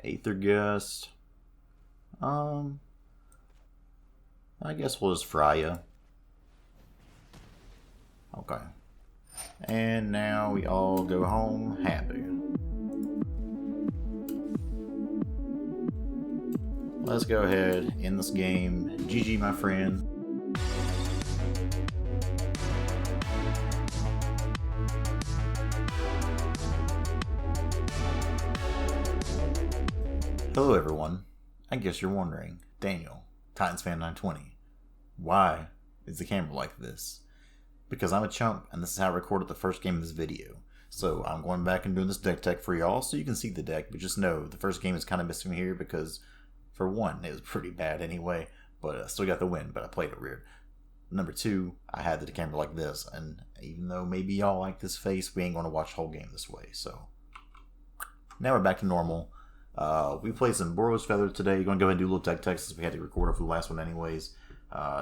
Aether Gust. I guess we'll just fry ya. Okay. And now we all go home happy. Let's go ahead, end this game. GG, my friend. Hello everyone. I guess you're wondering, Daniel, TitansFan920, why is the camera like this? Because I'm a chump and this is how I recorded the first game of this video. So I'm going back and doing this deck tech for y'all so you can see the deck, but just know the first game is kind of missing here because, for one, it was pretty bad anyway, but I still got the win, but I played it weird. Number two, I had the camera like this, and even though maybe y'all like this face, we ain't going to watch the whole game this way, so. Now we're back to normal. We played some Boros Feather today. You're going to go ahead and do a little deck tech since we had to record it for the last one anyways.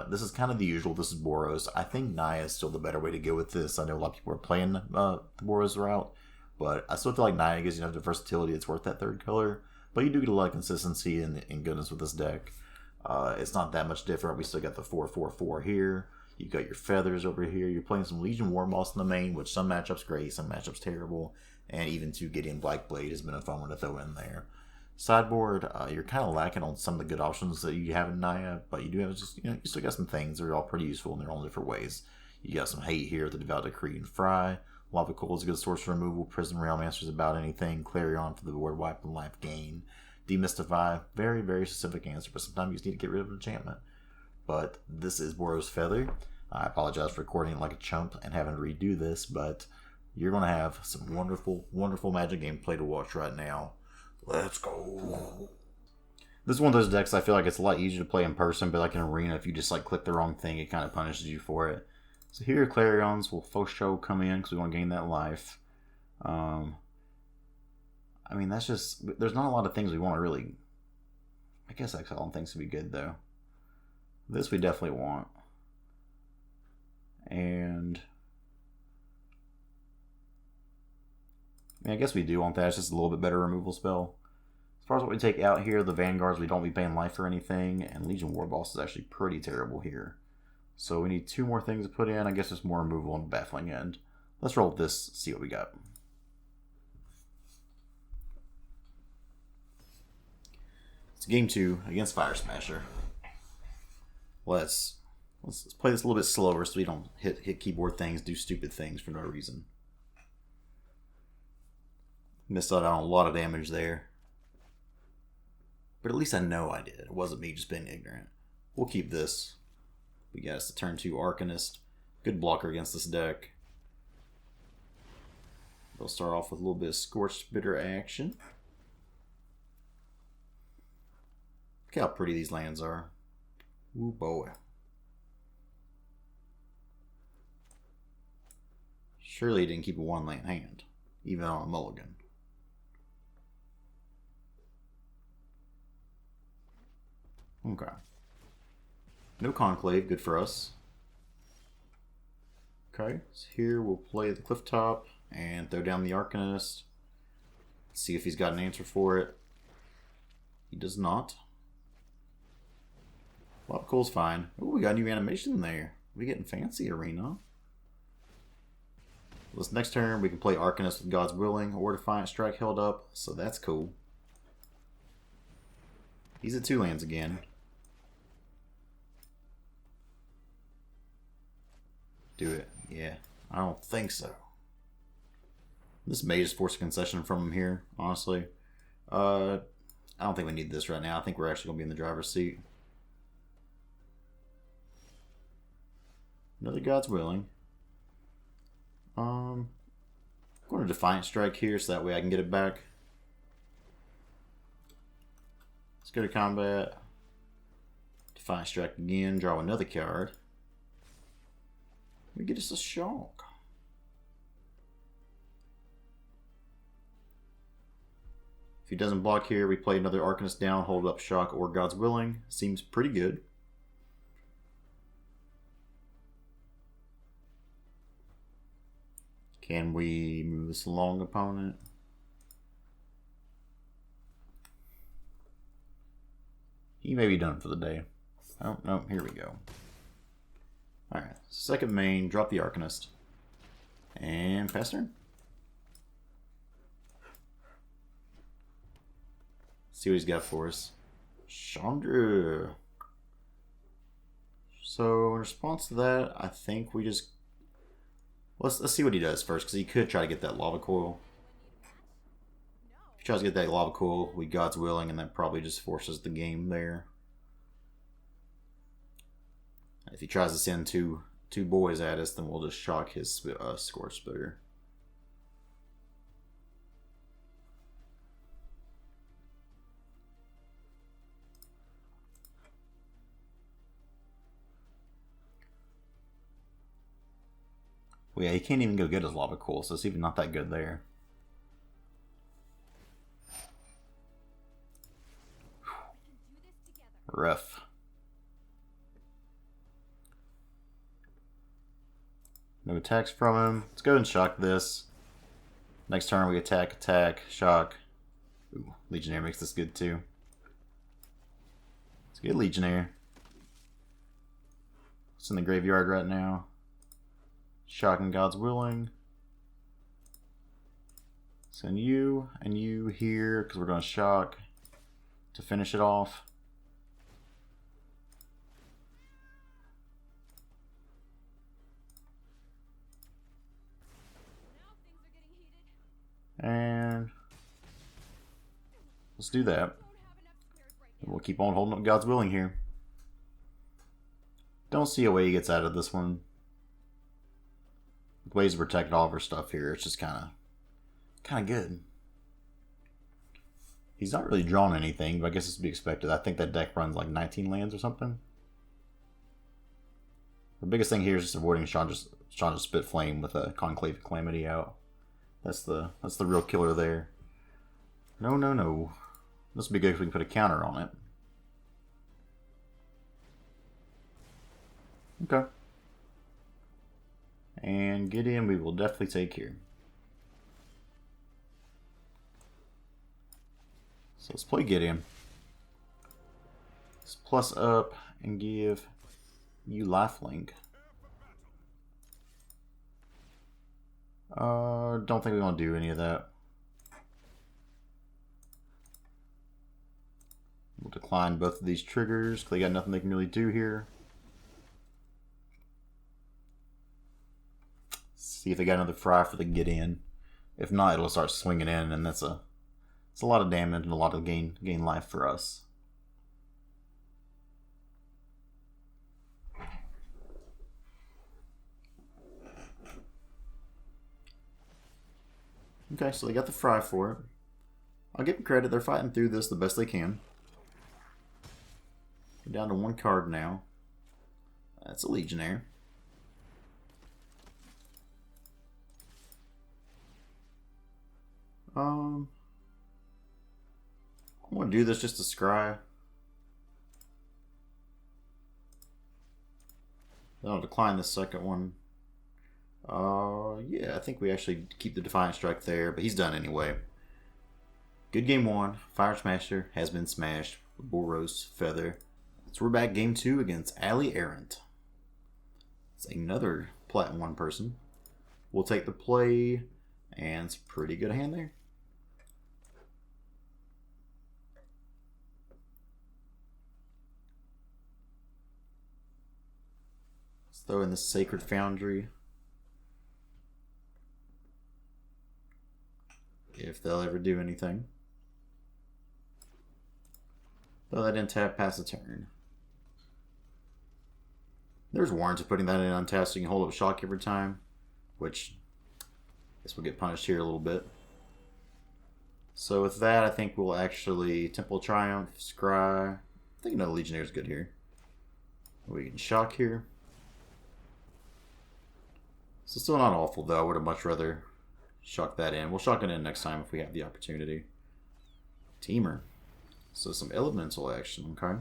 This is kind of the usual. This is Boros. I think Naya is still the better way to go with this. I know a lot of people are playing the Boros route, but I still feel like Naya gives you the versatility. It's worth that third color, but you do get a lot of consistency and goodness with this deck. It's not that much different. We still got the 4/4/4 here. You got your feathers over here. You're playing some Legion Warboss in the main, which some matchups great, some matchups terrible, and even to Gideon Blackblade has been a fun one to throw in there. Sideboard, you're kind of lacking on some of the good options that you have in Naya, but you do have just, you still got some things that are all pretty useful in their own different ways. You got some hate here, the Devout Decree and Fry. Lava Coil is a good source for removal. Prison Realm answers about anything. Clarion for the board wipe and life gain. Demystify, very, very specific answer, but sometimes you just need to get rid of an enchantment. But this is Boros Feather. I apologize for recording it like a chump and having to redo this, but you're going to have some wonderful, wonderful Magic gameplay to watch right now. Let's go. This is one of those decks I feel like it's a lot easier to play in person, but like in Arena, if you just like click the wrong thing, it kind of punishes you for it. So here, Clarions will for sure come in because we want to gain that life. I mean, that's just, there's not a lot of things we want to really, I guess Exile things to be good though. This we definitely want. And I guess we do want that. It's just a little bit better removal spell. As far as what we take out here, the Vanguards, we don't be paying life or anything. And Legion Warboss is actually pretty terrible here. So we need two more things to put in. I guess it's more removal on the baffling end. Let's roll with this, see what we got. It's game 2 against Fire Smasher. Let's play this a little bit slower so we don't hit keyboard things, do stupid things for no reason. Missed out on a lot of damage there. But at least I know I did. It wasn't me just being ignorant. We'll keep this. We got us to turn 2 Arcanist. Good blocker against this deck. We'll start off with a little bit of Scorched Bitter action. Look how pretty these lands are. Ooh boy. Surely he didn't keep a 1-land hand, even on a mulligan. Okay. No Conclave, good for us. Okay, so here we'll play the Cliff Top and throw down the Arcanist. See if he's got an answer for it. He does not. Lava Coil's fine. Oh, we got a new animation there. We getting fancy, Arena. This next turn we can play Arcanist with God's Willing or Defiant Strike held up, so that's cool. He's at 2 lands again. Do it. Yeah. I don't think so. This may just force a concession from him here, honestly. I don't think we need this right now. I think we're actually going to be in the driver's seat. Another God's Willing. I'm going to Defiant Strike here so that way I can get it back. Let's go to combat. Defiant Strike again. Draw another card. We get us a shock. If he doesn't block here, we play another Arcanist down, hold up shock or God's Willing. Seems pretty good. Can we move this along, opponent? you may be done for the day. Oh, no, here we go. Alright, second main, drop the Arcanist. And pass turn. See what he's got for us. Chandra. So in response to that, I think we just let's see what he does first, because he could try to get that lava coil. If he tries to get that lava coil, we God's willing, and that probably just forces the game there. If he tries to send two boys at us, then we'll just shock his score splitter. Well, yeah, he can't even go get his lava coil, so it's even not that good there. Rough. No attacks from him. Let's go and shock this. Next turn we attack, shock. Ooh, Legionnaire makes this good too. Let's get Legionnaire. It's in the graveyard right now. Shocking God's willing. Send you and you here because we're going to shock to finish it off. And let's do that. And we'll keep on holding up God's willing here. Don't see a way he gets out of this one. Ways to protect all of our stuff here. It's just kind of good. He's not really drawn anything, but I guess it's to be expected. I think that deck runs like 19 lands or something. The biggest thing here is just avoiding Chandra's Spit Flame with a Conclave of Calamity out. That's the real killer there. No. This would be good if we can put a counter on it. Okay. And Gideon we will definitely take here. So let's play Gideon. Let's plus up and give you lifelink. Don't think we want to do any of that. We'll decline both of these triggers because they got nothing they can really do here. See if they got another fry for the Gideon. If not, it'll start swinging in, and it's a lot of damage and a lot of gain life for us. Okay, so they got the fry for it. I'll give them credit, they're fighting through this the best they can. We're down to one card now. That's a Legionnaire. I'm going to do this just to scry. Then I'll decline the second one. Yeah, I think we actually keep the Defiant Strike there, but he's done anyway. Good game one. Fire Smasher has been smashed with Boros Feather. So we're back game 2 against Alley Errant. It's another Platinum 1 person. We'll take the play, and it's a pretty good hand there. Let's throw in the Sacred Foundry. If they'll ever do anything. Throw that in tap, pass the turn. There's warrants of putting that in untap so you can hold up shock every time, which I guess we'll get punished here a little bit. So with that, I think we'll actually Temple Triumph, Scry. I think another Legionnaire is good here. We can shock here. So still not awful though. I would have much rather shock that in. We'll shock it in next time if we have the opportunity. Temur. So some elemental action, okay?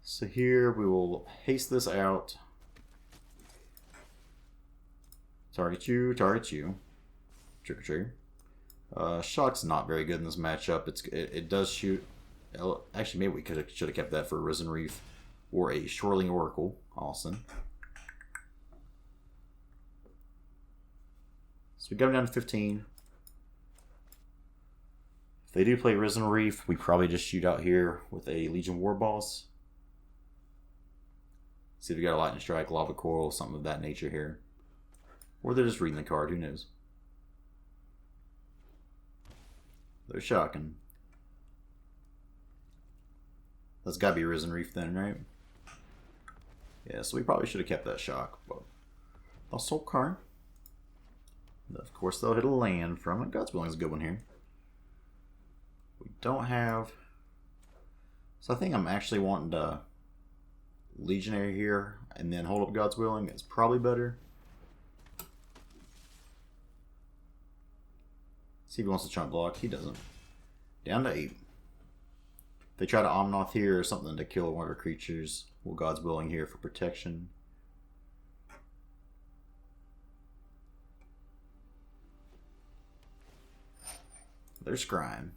So here we will haste this out. Target you, target you. Trigger trigger. Shock's not very good in this matchup. It does shoot Actually, maybe we should have kept that for a Risen Reef or a Shoreling Oracle. Awesome. So we got them down to 15. If they do play Risen Reef, we probably just shoot out here with a Legion Warboss. See if we got a Lightning Strike, Lava Coil, something of that nature here. Or they're just reading the card, who knows. They're shocking. That's gotta be Risen Reef then, right? Yeah, so we probably should have kept that shock, but that's okay. Of course, they'll hit a land from it. God's Willing is a good one here. We don't have... So I think I'm actually wanting to Legionnaire here and then hold up God's Willing. It's probably better. See if he wants to chunk block. He doesn't. Down to 8. If they try to Omnath here or something to kill one of our creatures, we'll God's Willing here for protection. They're scrying.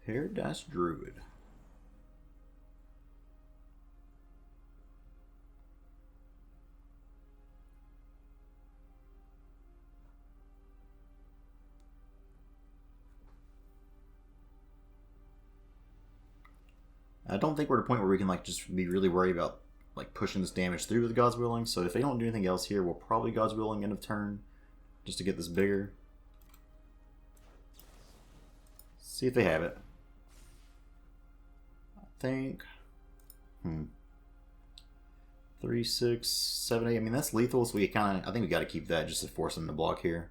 Paradise Druid. I don't think we're at a point where we can like just be really worried about like pushing this damage through with God's Willing. So if they don't do anything else here, we'll probably God's Willing end of turn just to get this bigger. See if they have it. I think 3, 6, 7, 8. I mean that's lethal, so we kind of I think we got to keep that just to force them to block here.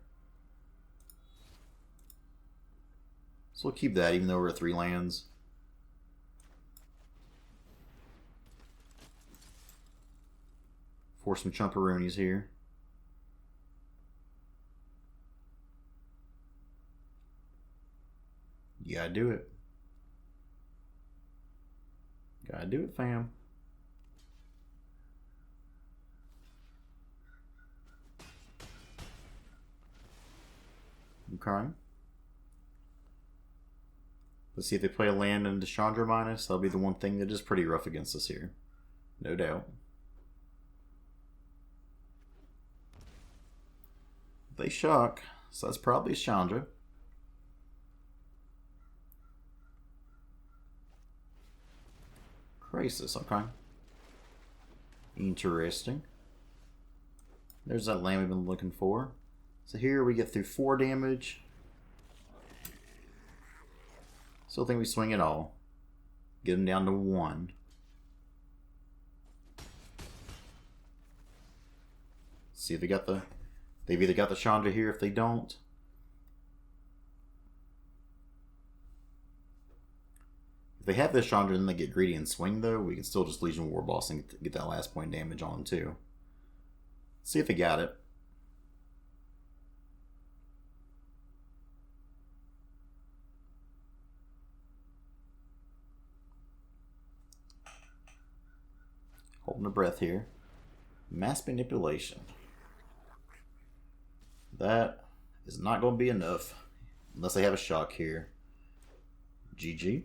So we'll keep that even though we're at 3 lands. Force some chumperoonies here. You gotta do it. Gotta do it, fam. Okay. Let's see if they play a land into Chandra minus. That'll be the one thing that is pretty rough against us here. No doubt. They shock, so that's probably Chandra. Crisis, okay. Interesting. There's that land we've been looking for. So here we get through 4 damage. Still think we swing it all. Get them down to 1. See if they got the... They've either got the Chandra here. If they don't, if they have this Chandra and they get greedy and swing though, we can still just Legion Warboss and get that last point damage on them too. See if they got it. Holding a breath here. Mass Manipulation. That is not going to be enough unless they have a shock here. GG.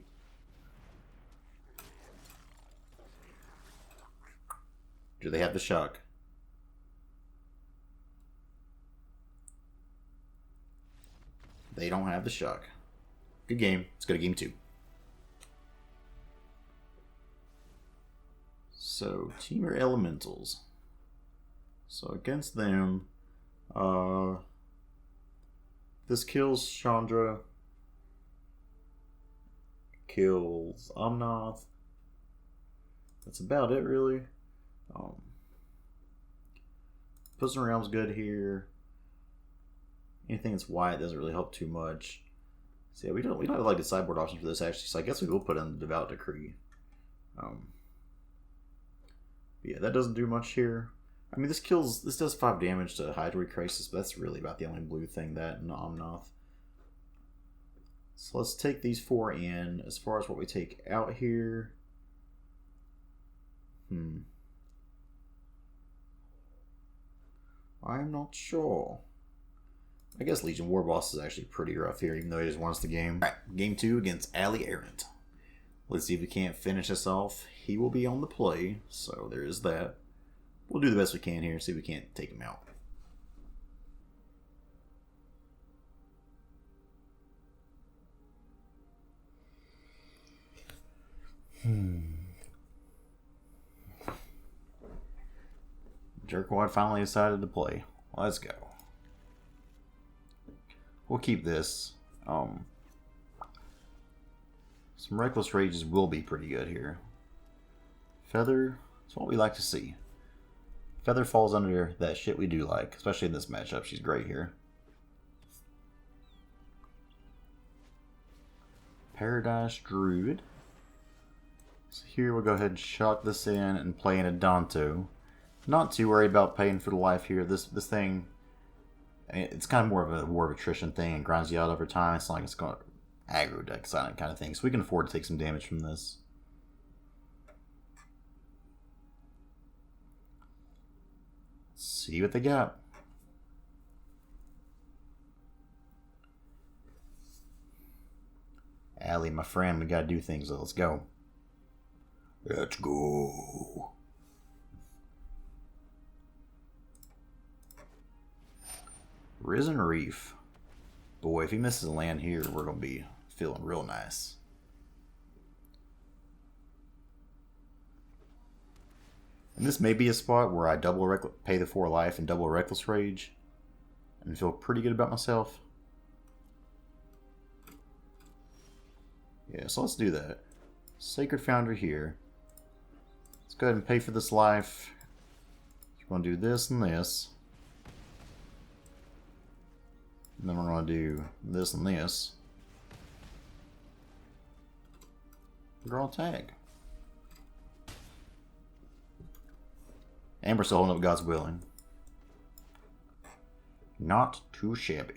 Do they have the shock? They don't have the shock. Good game. Let's go to game 2. So, Temur Elementals. So against them, this kills Chandra, kills Omnath. That's about it, really. Prison Realm's good here. Anything that's white doesn't really help too much. So yeah, we don't have like a sideboard option for this actually. So I guess we will put in the Devout Decree. Yeah, that doesn't do much here. I mean, this does 5 damage to Hydroid Crisis, but that's really about the only blue thing, that and Omnath. So let's take these 4 in. As far as what we take out here, I'm not sure. I guess Legion Warboss is actually pretty rough here, even though he just wants the game. Alright, game 2 against Ali Errant. Let's see if we can't finish this off. He will be on the play, so there is that. We'll do the best we can here, see if we can't take him out. Jerkwad finally decided to play. Let's go. We'll keep this. Some Reckless Rages will be pretty good here. Feather, that's what we like to see. Feather falls under that shit we do like, especially in this matchup. She's great here. Paradise Druid. So here we'll go ahead and shock this in and play an Adanto. Not too worried about paying for the life here. This thing, it's kind of more of a war of attrition thing and grinds you out over time. It's not like it's going to aggro deck silent kind of thing. So we can afford to take some damage from this. Let's see what they got. Allie, my friend, we gotta do things, so let's go. Let's go. Risen Reef. Boy, if he misses a land here, we're going to be feeling real nice. And this may be a spot where I pay the 4 life and double Reckless Rage and feel pretty good about myself. Yeah, so let's do that. Sacred Foundry here. Let's go ahead and pay for this life. We're going to do this and this. And then we're going to do this and this. Draw a tag. And we're still holding up God's Willing. Not too shabby.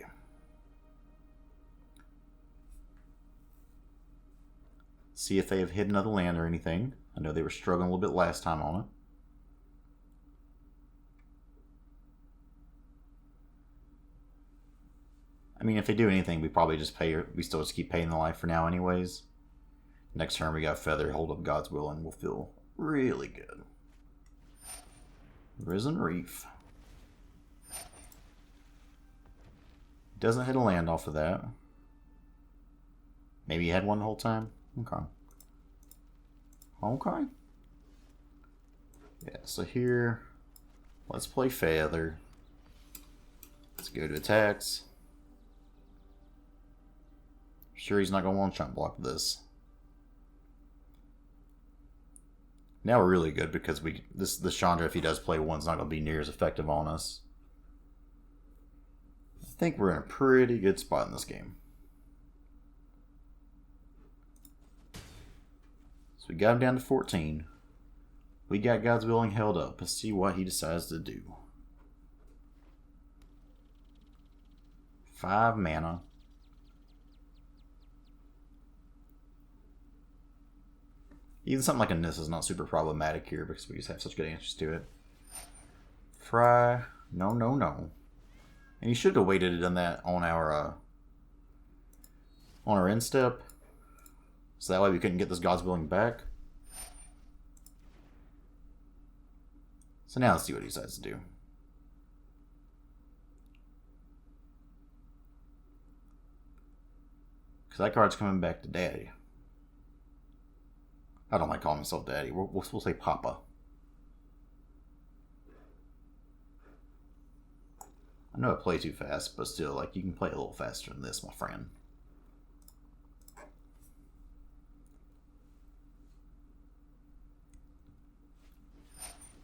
See if they have hit another land or anything. I know they were struggling a little bit last time on it. I mean, if they do anything, we probably just pay. We still just keep paying the life for now, anyways. Next turn, we got Feather, hold up God's Will, and we'll feel really good. Risen Reef. Doesn't hit a land off of that. Maybe he had one the whole time? Okay. Okay. Yeah, so here, let's play Feather. Let's go to attacks. Sure, he's not going to want to chunk block this. Now we're really good because this Chandra, if he does play one, is not going to be near as effective on us. I think we're in a pretty good spot in this game. So we got him down to 14. We got God's Willing held up. Let's see what he decides to do. 5 mana. Even something like a Nissa is not super problematic here because we just have such good answers to it. Fry. No, no, no. And you should have waited and done that on our end step. So that way we couldn't get this God's Willing back. So now let's see what he decides to do. Because that card's coming back to Daddy. I don't like calling myself Daddy. We'll say Papa. I know I play too fast, but still, like, you can play a little faster than this, my friend.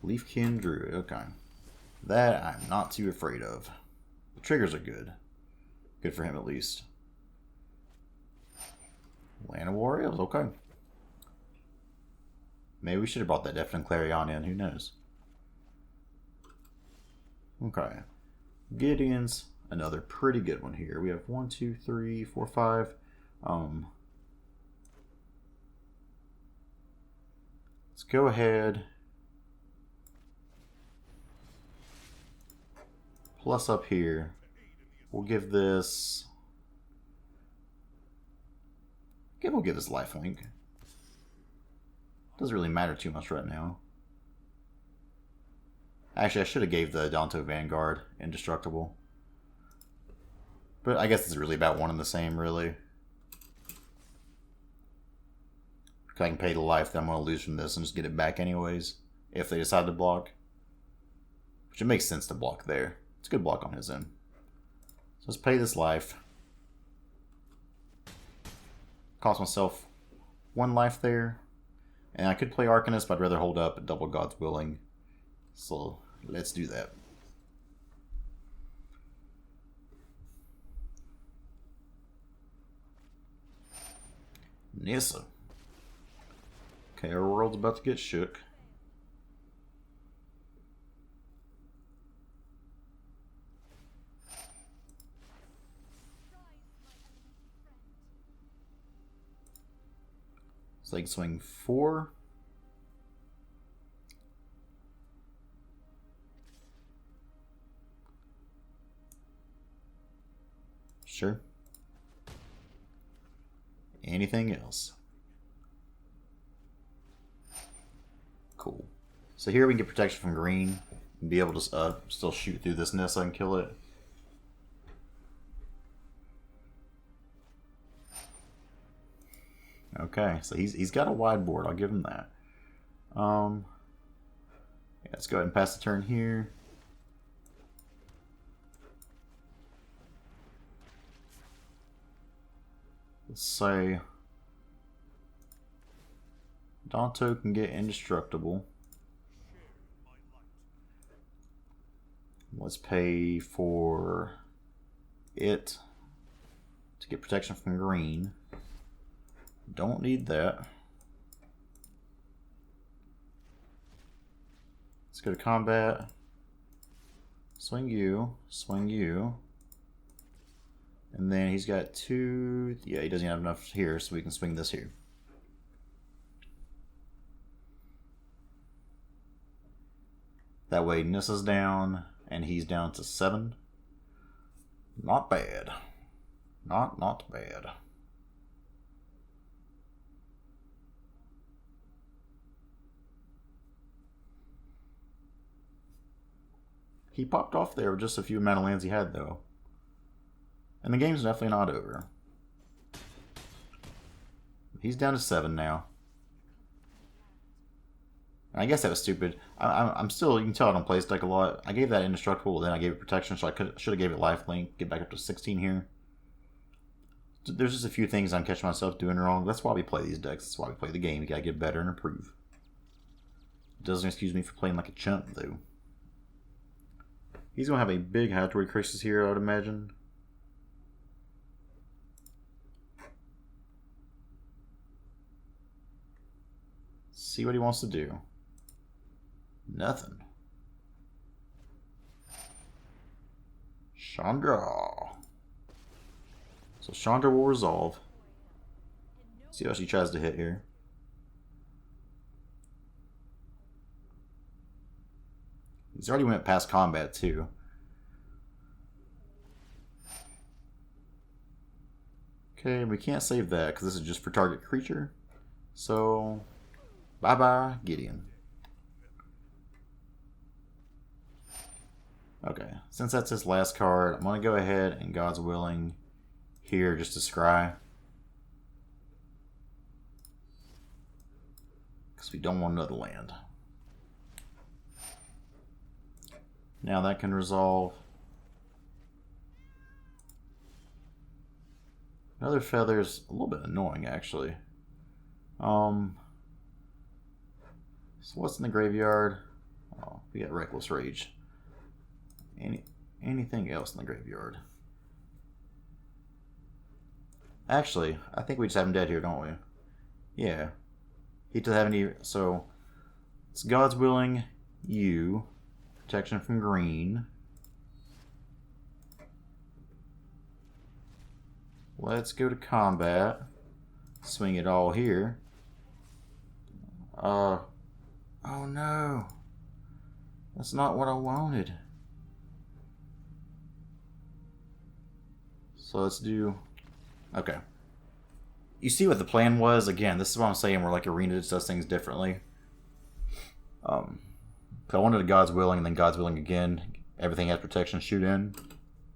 Leafkin Druid, okay. That I'm not too afraid of. The triggers are good. Good for him, at least. Land of Warriors, okay. Maybe we should have brought that Defiant Clarion in, who knows. Okay. Gideon's another pretty good one here. We have 1, 2, 3, 4, 5. Let's go ahead. Plus up here. We'll give this... We'll give this lifelink. Doesn't really matter too much right now. Actually, I should have gave the Adanto Vanguard indestructible. But I guess it's really about one and the same, really. If I can pay the life that I'm going to lose from this and just get it back anyways, if they decide to block. Which it makes sense to block there. It's a good block on his end. So let's pay this life. Cost myself 1 life there. And I could play Arcanist, but I'd rather hold up at double God's Willing. So let's do that. Nissa. Okay, our world's about to get shook. So they can swing 4. Sure. Anything else? Cool. So here we can get protection from green and be able to still shoot through this Nissa and kill it. Okay, so he's got a wide board. I'll give him that. Yeah, let's go ahead and pass the turn here. Let's say Adanto can get indestructible. Let's pay for it to get protection from green. Don't need that. Let's go to combat. Swing you. Swing you. And then he's got 2... Yeah, he doesn't have enough here, so we can swing this here. That way Nissa's down, and he's down to 7. Not bad. Not bad. He popped off there with just a few amount of lands he had, though. And the game's definitely not over. He's down to 7 now. And I guess that was stupid. I'm still, you can tell I don't play this deck a lot. I gave that indestructible, then I gave it protection, so I should have gave it lifelink, get back up to 16 here. There's just a few things I'm catching myself doing wrong. That's why we play these decks. That's why we play the game. You gotta get better and improve. It doesn't excuse me for playing like a chump, though. He's gonna have a big Hathaway Crisis here, I would imagine. See what he wants to do. Nothing. Chandra. So Chandra will resolve. See how she tries to hit here. He's already went past combat too. Okay, we can't save that because this is just for target creature. So, bye-bye, Gideon. Okay, since that's his last card, I'm going to go ahead and God's Willing here just to scry. Because we don't want another land. Now that can resolve. Another feather's a little bit annoying, actually. So what's in the graveyard? Oh, we got Reckless Rage. Anything else in the graveyard? Actually, I think we just have him dead here, don't we? Yeah. He doesn't have any... So, it's God's Willing, you. Protection from green. Let's go to combat. Swing it all here. Oh no. That's not what I wanted. So let's do... Okay. You see what the plan was? Again, this is what I'm saying, where like Arena just does things differently. So I wanted a God's Willing, and then God's Willing again. Everything has protection, shoot in.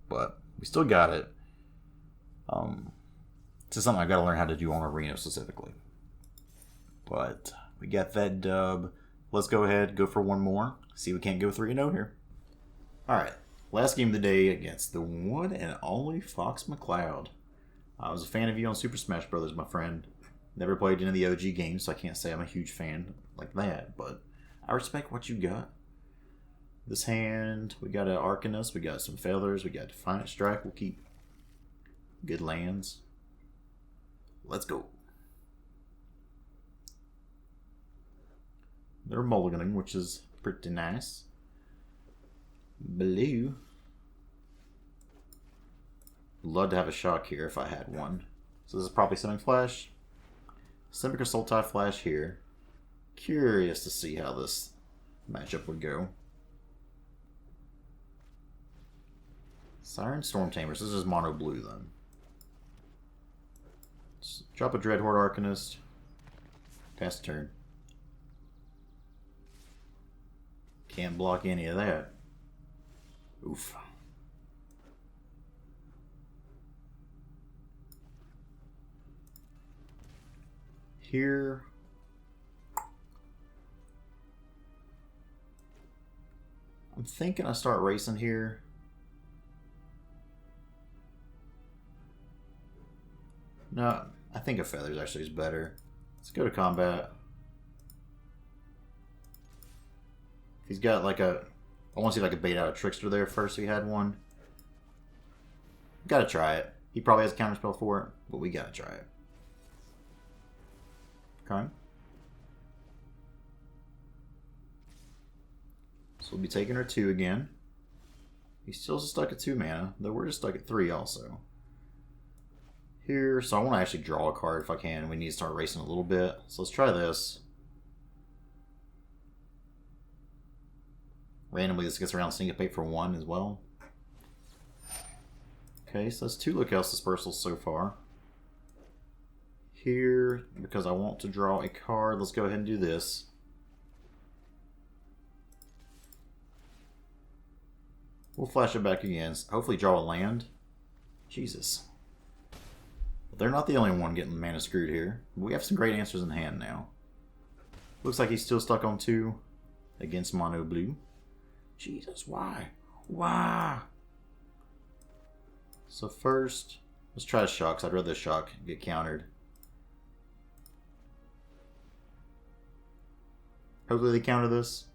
But we still got it. This is something I've got to learn how to do on Arena specifically. But we got that dub. Let's go ahead, go for one more. See if we can't go 3-0 here. Alright, last game of the day against the one and only Fox McCloud. I was a fan of you on Super Smash Bros., my friend. Never played any of the OG games, so I can't say I'm a huge fan like that, but I respect what you got. This hand, we got an Arcanist, we got some Feathers, we got Defiant Strike. We'll keep good lands. Let's go. They're mulliganing, which is pretty nice. Blue. Love to have a shock here if I had one. So this is probably Simic Flash. Simic or Sultai Flash here. Curious to see how this matchup would go. Siren Storm Tamers. This is mono blue then. Let's drop a Dreadhorde Arcanist. Pass the turn. Can't block any of that. Oof. Here. I'm thinking I start racing here. No, I think a Feathers actually is better. Let's go to combat. He's got like a... I want to see if I could bait out a Trickster there first if he had one. Gotta try it. He probably has a counterspell for it, but we gotta try it. Okay. So we'll be taking our 2 again. He's still stuck at 2 mana, though we're just stuck at 3 also. Here, so I want to actually draw a card if I can. We need to start racing a little bit. So let's try this. Randomly, this gets around Syncopate for 1 as well. Okay, so that's 2 Lookout's Dispersals so far. Here, because I want to draw a card, let's go ahead and do this. We'll flash it back again. Hopefully draw a land. Jesus. But they're not the only one getting mana screwed here. We have some great answers in hand now. Looks like he's still stuck on 2 against mono blue. Jesus, why? Why? So first, let's try a shock, because I'd rather shock get countered. Hopefully they counter this.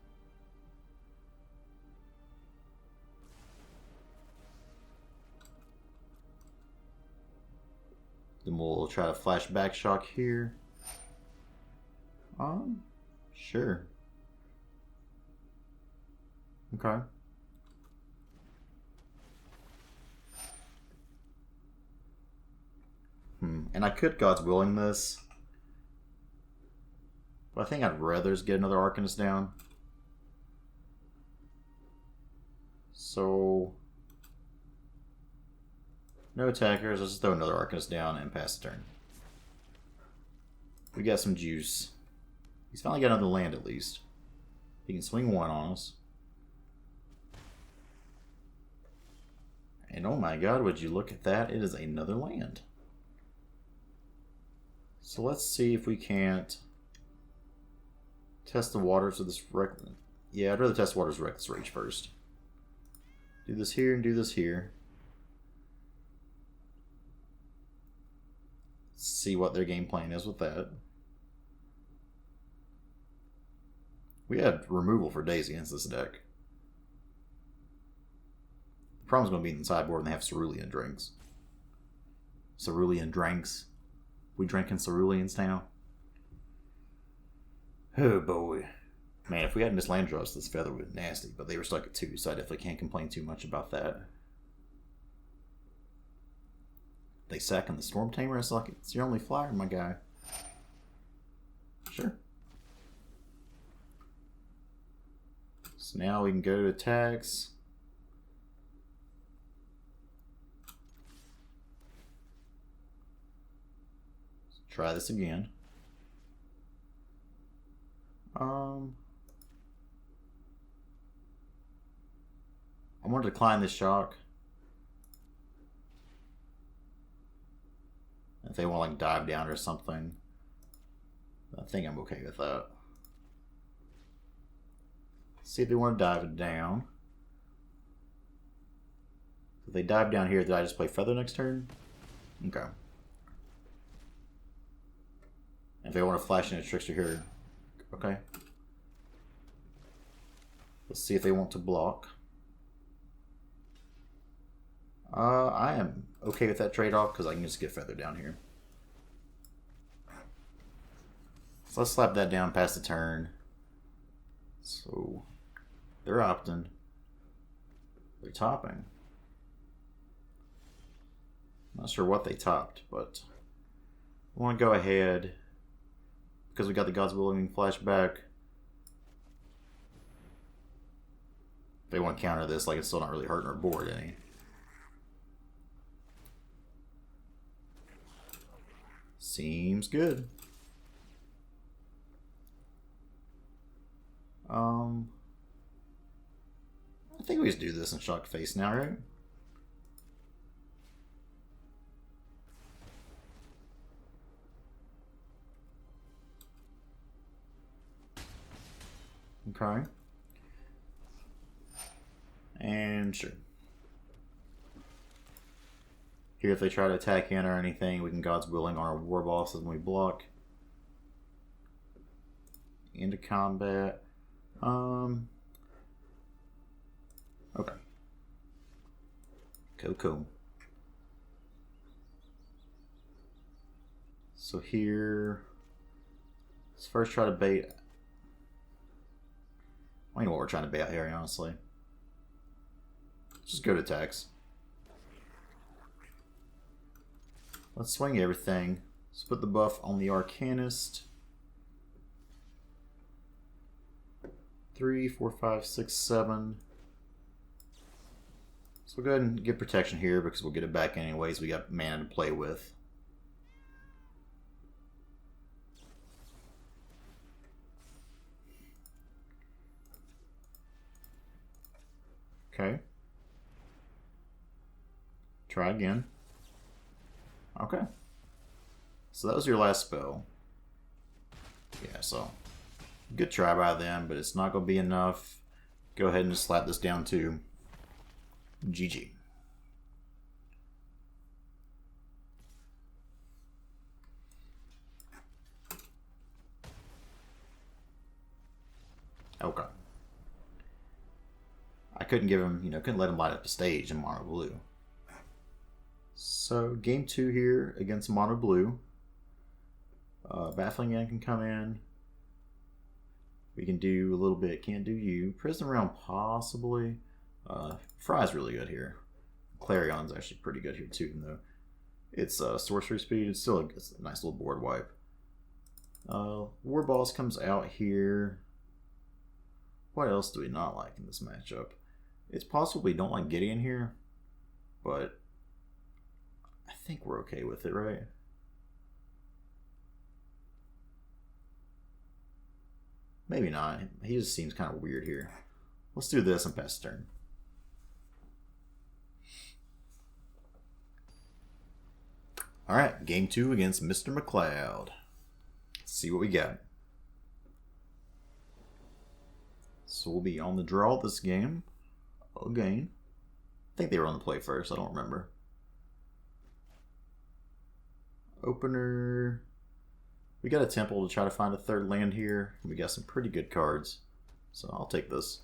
Then we'll try to flash back shock here. Sure. Okay. And I could God's Willing this. But I think I'd rather just get another Arcanist down. So... no attackers, let's just throw another Arcanist down and pass the turn. We got some juice. He's finally got another land at least. He can swing 1 on us. And oh my god, would you look at that? It is another land. So let's see if we can't test the waters of this reckless... yeah, I'd rather test the waters of Reckless Rage first. Do this here and do this here. See what their game plan is with that. We had removal for days against this deck. The problem's going to be in the sideboard and they have Cerulean drinks. Cerulean drinks. We drinking Ceruleans now? Oh boy. Man, if we hadn't just land draws, this Feather would be nasty, but they were stuck at 2, so I definitely can't complain too much about that. They sacking the Storm Tamer? It's like it's your only flyer, my guy. Sure. So now we can go to attacks. Try this again. I'm going to decline this shock. If they want to like dive down or something, I think I'm okay with that. See if they want to dive it down. If they dive down here, did I just play Feather next turn? Okay. If they want to flash in a Trickster here, okay. Let's see if they want to block. I am okay with that trade-off because I can just get Feather down here. So let's slap that down past the turn. So they're opting. They're topping. Not sure what they topped, but I want to go ahead because we got the God's Willing flashback. They want to counter this like it's still not really hurting our board any. Seems good. I think we just do this in shock face now, right? Okay. And sure. Here, if they try to attack in or anything, we can God's Willing on our Warbosses when we block. Into combat. Okay. Cool. So here, let's first try to bait. I don't know what we're trying to bait here, honestly. Just go to attacks. Let's swing everything. Let's put the buff on the Arcanist. 3, 4, 5, 6, 7. So we'll go ahead and get protection here because we'll get it back anyways. We got mana to play with. Okay. Try again. Okay. So that was your last spell. Yeah, so good try by them, but it's not going to be enough. Go ahead and just slap this down to GG. Okay. I couldn't give him, couldn't let him light up the stage in mono blue. So game 2 here against mono blue. Baffling End can come in. We can do a little bit. Can't do you. Prison Realm possibly. Fry's really good here. Clarion's actually pretty good here too, even though it's sorcery speed. It's still a nice little board wipe. Warboss comes out here. What else do we not like in this matchup? It's possible we don't like Gideon here, but I think we're okay with it, right? Maybe not. He just seems kind of weird here. Let's do this and pass the turn. Alright, game 2 against Mr. McLeod. Let's see what we got. So we'll be on the draw this game. Again. I think they were on the play first. I don't remember. Opener. We got a temple to try to find a third land here. We got some pretty good cards. So I'll take this.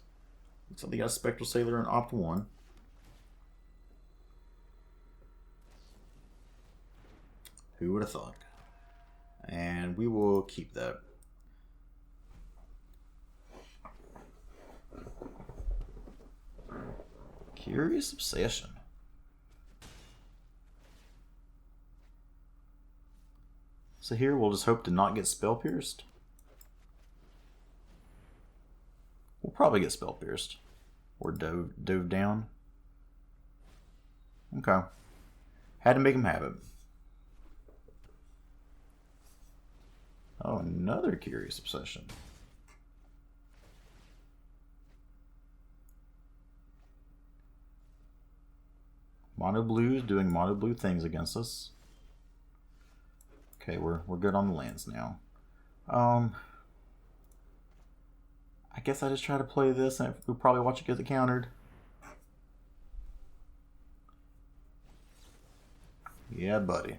Looks like they got a Spectral Sailor and Opt 1. Who would have thought? And we will keep that. Curious Obsession. So here we'll just hope to not get Spell Pierced. We'll probably get Spell Pierced. Or dove down. Okay. Had to make him have it. Oh, another Curious Obsession. Mono blue is doing mono blue things against us. Okay, we're good on the lands now. I guess I just try to play this and we'll probably watch it get countered. Yeah, buddy.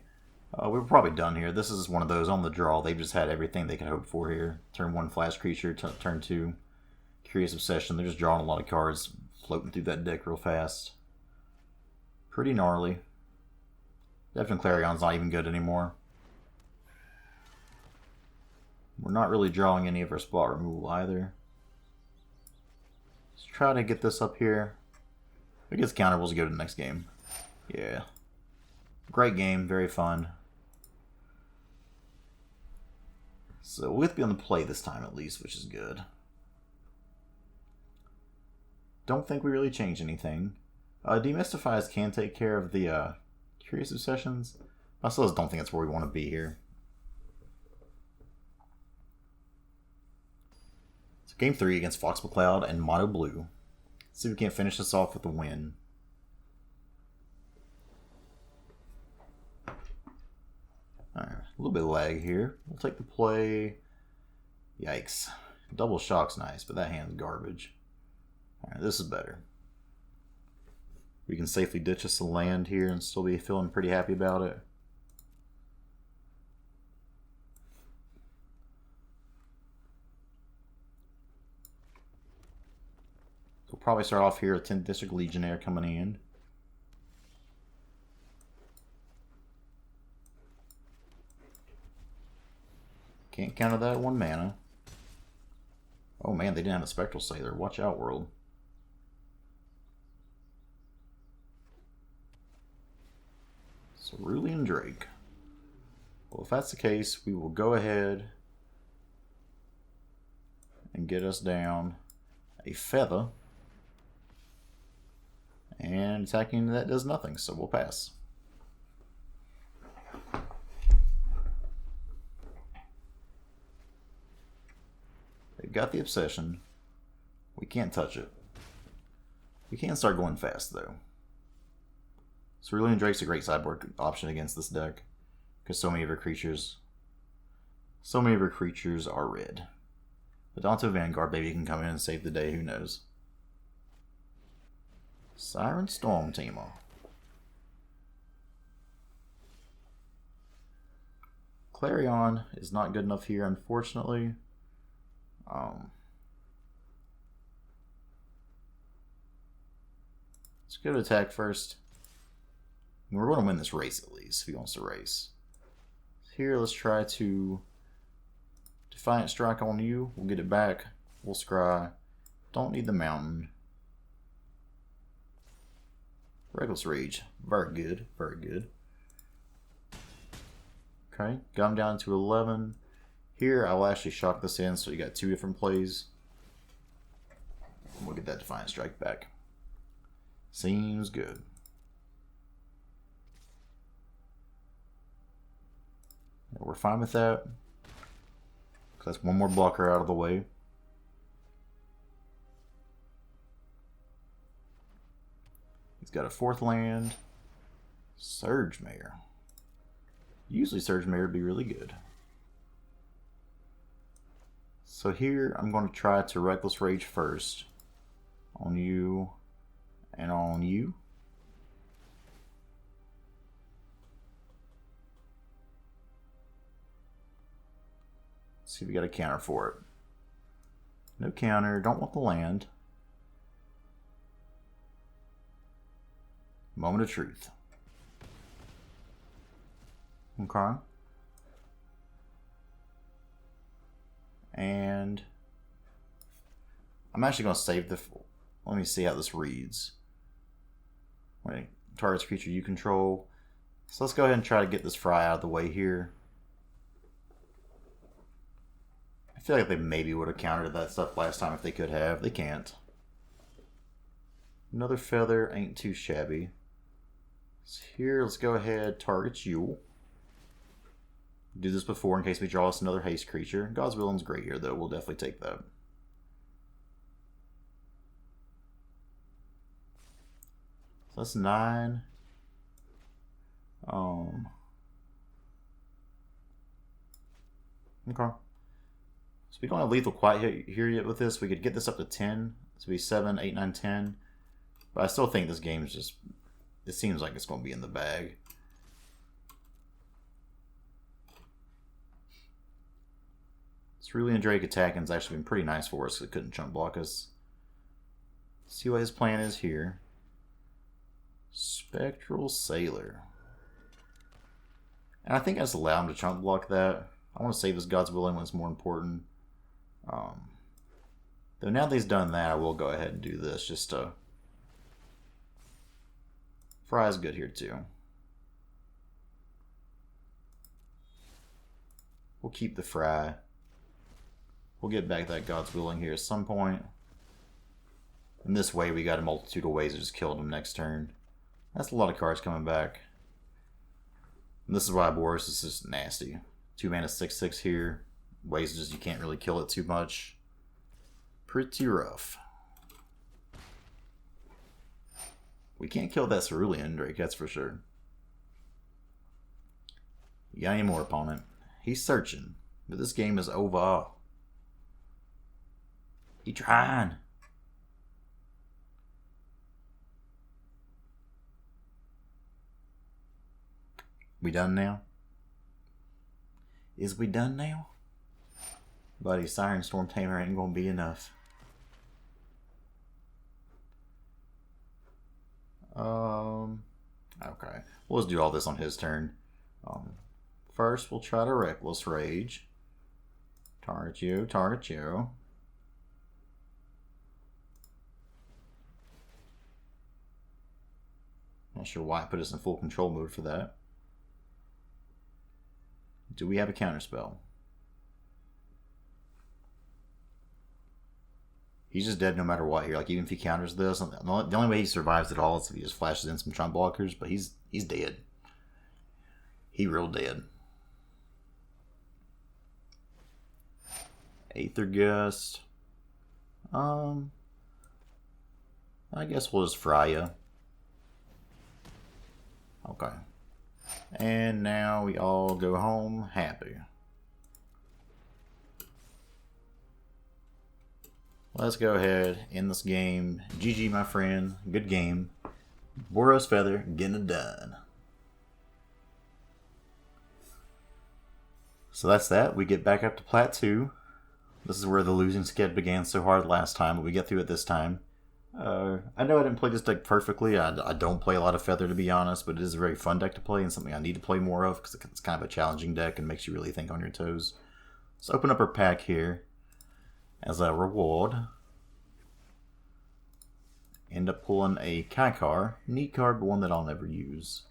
We're probably done here. This is one of those on the draw. They've just had everything they could hope for here. Turn 1 flash creature, turn 2 Curious Obsession. They're just drawing a lot of cards, floating through that deck real fast. Pretty gnarly. Defiant Clarion's not even good anymore. We're not really drawing any of our spot removal either. Let's try to get this up here. If it gets countered, we'll go to the next game. Yeah. Great game, very fun. So we'll have to be on the play this time at least, which is good. Don't think we really changed anything. Demystifies can take care of the Curious Obsessions. I still just don't think that's where we want to be here. So game 3 against Fox McCloud and Mono Blue. Let's see if we can't finish this off with a win. Alright, a little bit of lag here. We'll take the play. Yikes. Double Shock's nice, but that hand's garbage. Alright, this is better. We can safely ditch us a land here and still be feeling pretty happy about it. We'll probably start off here with 10th District Legionnaire coming in. Can't counter that 1 mana. Oh man, they didn't have a Spectral Sailor. Watch out, world. Cerulean Drake. Well, if that's the case, we will go ahead and get us down a Feather. And attacking that does nothing, so we'll pass. They've got the Obsession. We can't touch it. We can start going fast, though. Cerulean Drake's a great sideboard option against this deck, because so many of her creatures are red. Adanto Vanguard maybe can come in and save the day, who knows. Siren Storm Temur. Clarion is not good enough here, unfortunately. Let's go to attack first. We're going to win this race at least, if he wants to race. Here, let's try to Defiant Strike on you. We'll get it back. We'll scry. Don't need the mountain. Reckless Rage. Very good. Very good. Okay, got him down to 11. Here, I'll actually shock this in, so you got 2 different plays. We'll get that Defiant Strike back. Seems good. We're fine with that. That's 1 more blocker out of the way. He's got a 4th land. Surge Mare. Usually Surge Mare would be really good. So here I'm going to try to Reckless Rage first. On you and on you. Let's see if we got a counter for it. No counter, don't want the land. Moment of truth. Okay. And I'm actually going to save the... Let me see how this reads. Wait, targets creature you control. So let's go ahead and try to get this Fry out of the way here. I feel like they maybe would have countered that stuff last time if they could have. They can't. Another Feather ain't too shabby. So here, let's go ahead, target you. Do this before in case we draw us another haste creature. God's Willing's great here, though. We'll definitely take that. So that's 9. Okay. So we don't have lethal quite here yet with this. We could get this up to 10. So it'd be 7, 8, 9, 10. But I still think this game is just... It seems like it's going to be in the bag. Cerulean Drake attacking's actually been pretty nice for us because it couldn't chump block us. See what his plan is here. Spectral Sailor. And I think I just allow him to chump block that. I want to save his God's Willing when it's more important. Though now that he's done that, I will go ahead and do this just to... Fry's good here too. We'll keep the Fry. We'll get back that God's Willing here at some point. And this way we got a multitude of ways to just kill him next turn. That's a lot of cards coming back. And this is why Boros is just nasty. 2 mana 6/6 here. Ways just you can't really kill it too much. Pretty rough. We can't kill that Cerulean Drake, that's for sure. You got any more, opponent? He's searching. But this game is over. He trying. We done now? Is we done now? Buddy, Siren Storm Tamer ain't gonna be enough. Okay. We'll just do all this on his turn. First, we'll try to Reckless Rage. Target you, target you. Not sure why I put us in full control mode for that. Do we have a counterspell? He's just dead no matter what here. Like, even if he counters this, the only way he survives at all is if he just flashes in some chump blockers, but he's dead. He real dead. Aether Gust. I guess we'll just fry ya. Okay. And now we all go home happy. Let's go ahead, end this game. GG, my friend. Good game. Boros Feather, getting it done. So that's that. We get back up to Plat 2. This is where the losing skid began so hard last time, but we get through it this time. I know I didn't play this deck perfectly. I don't play a lot of Feather, to be honest, but it is a very fun deck to play and something I need to play more of because it's kind of a challenging deck and makes you really think on your toes. Let's open up our pack here. As a reward, end up pulling a Kaikar. Neat card, but one that I'll never use.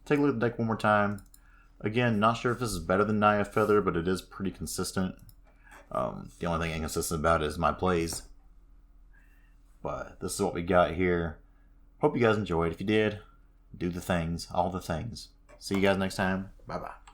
Take a look at the deck one more time. Again, not sure if this is better than Naya Feather, but it is pretty consistent. The only thing inconsistent about it is my plays. But this is what we got here. Hope you guys enjoyed. If you did, do the things, all the things. See you guys next time. Bye-bye.